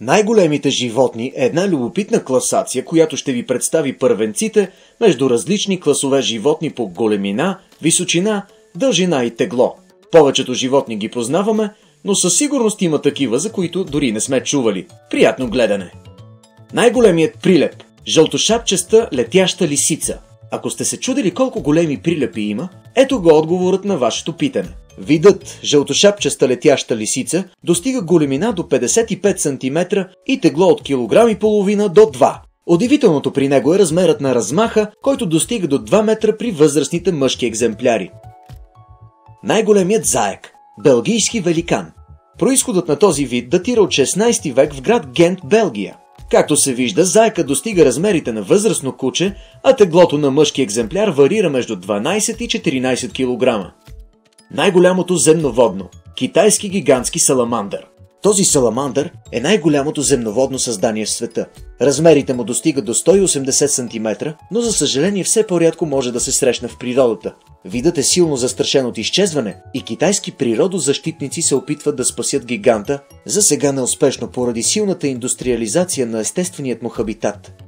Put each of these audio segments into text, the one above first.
Най-големите животни е една любопитна класация, която ще ви представи първенците между различни класове животни по големина, височина, дължина и тегло. Повечето животни ги познаваме, но със сигурност има такива, за които дори не сме чували. Приятно гледане! Най-големият прилеп – жълтошапчеста летяща лисица. Ако сте се чудили колко големи прилепи има, ето го отговорът на вашето питане. Видът жълтошапчеста летяща лисица достига големина до 55 см и тегло от килограм и половина до 2. Удивителното при него е размерът на размаха, който достига до 2 метра при възрастните мъжки екземпляри. Най-големият заек – белгийски великан. Произходът на този вид датира от 16 век в град Гент, Белгия. Както се вижда, заека достига размерите на възрастно куче, а теглото на мъжки екземпляр варира между 12 и 14 кг. Най-голямото земноводно – китайски гигантски саламандър. Този саламандър е най-голямото земноводно създание в света. Размерите му достигат до 180 см, но за съжаление все по-рядко може да се срещне в природата. Видът е силно застрашен от изчезване и китайски природозащитници се опитват да спасят гиганта, за сега неуспешно поради силната индустриализация на естественият му хабитат.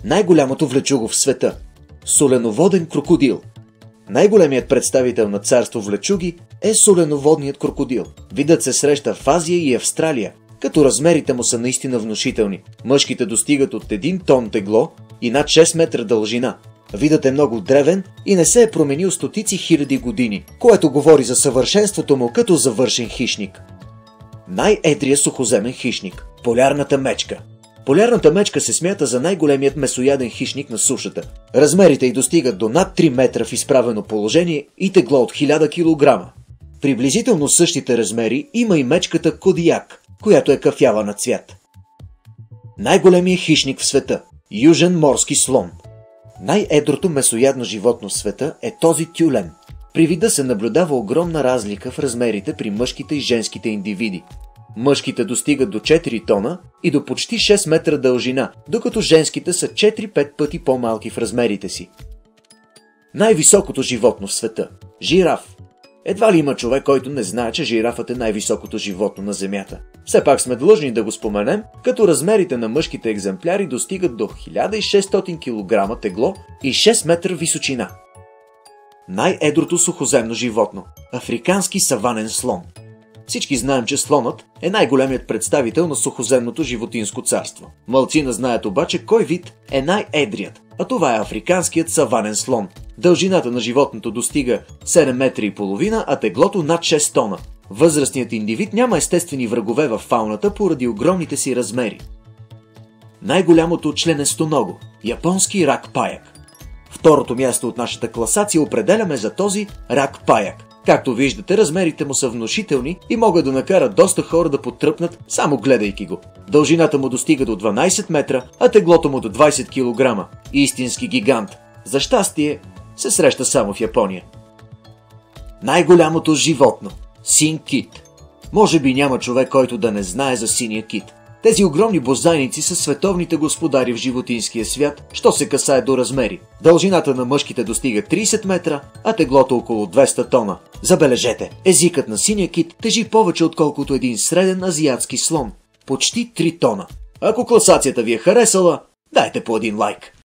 Най-голямото влечуго в света – соленоводен крокодил. Най-големият представител на царство влечуги е соленоводният крокодил. Видът се среща в Азия и Австралия, като размерите му са наистина внушителни. Мъжките достигат от 1 тон тегло и над 6 метра дължина. Видът е много древен и не се е променил стотици хиляди години, което говори за съвършенството му като завършен хищник. Най-едрият сухоземен хищник – полярната мечка. Полярната мечка се смята за най-големият месояден хищник на сушата. Размерите й достигат до над 3 метра в изправено положение и тегло от 1000 кг. Приблизително същите размери има и мечката кодияк, която е кафява на цвят. Най-големият хищник в света – южен морски слон. Най-едрото месоядно животно в света е този тюлен. При вида се наблюдава огромна разлика в размерите при мъжките и женските индивиди. Мъжките достигат до 4 тона и до почти 6 метра дължина, докато женските са 4-5 пъти по-малки в размерите си. Най-високото животно в света – жираф. Едва ли има човек, който не знае, че жирафът е най-високото животно на Земята. Все пак сме длъжни да го споменем, като размерите на мъжките екземпляри достигат до 1600 кг тегло и 6 метра височина. Най-едрото сухоземно животно – африкански саванен слон. Всички знаем, че слонът е най-големият представител на сухоземното животинско царство. Малцина знаят обаче кой вид е най-едрият, а това е африканският саванен слон. Дължината на животното достига 7 метра и половина, а теглото над 6 тона. Възрастният индивид няма естествени врагове във фауната поради огромните си размери. Най-голямото членестоного – японски рак паяк. Второто място от нашата класация определяме за този рак паяк. Както виждате, размерите му са внушителни и могат да накарат доста хора да потръпнат, само гледайки го. Дължината му достига до 12 метра, а теглото му до 20 кг. Истински гигант. За щастие, се среща само в Япония. Най-голямото животно – син кит. Може би няма човек, който да не знае за синия кит. Тези огромни бозайници са световните господари в животинския свят, що се касае до размери. Дължината на мъжките достига 30 метра, а теглото около 200 тона. Забележете, езикът на синия кит тежи повече отколкото един среден азиатски слон. Почти 3 тона. Ако класацията ви е харесала, дайте по един лайк.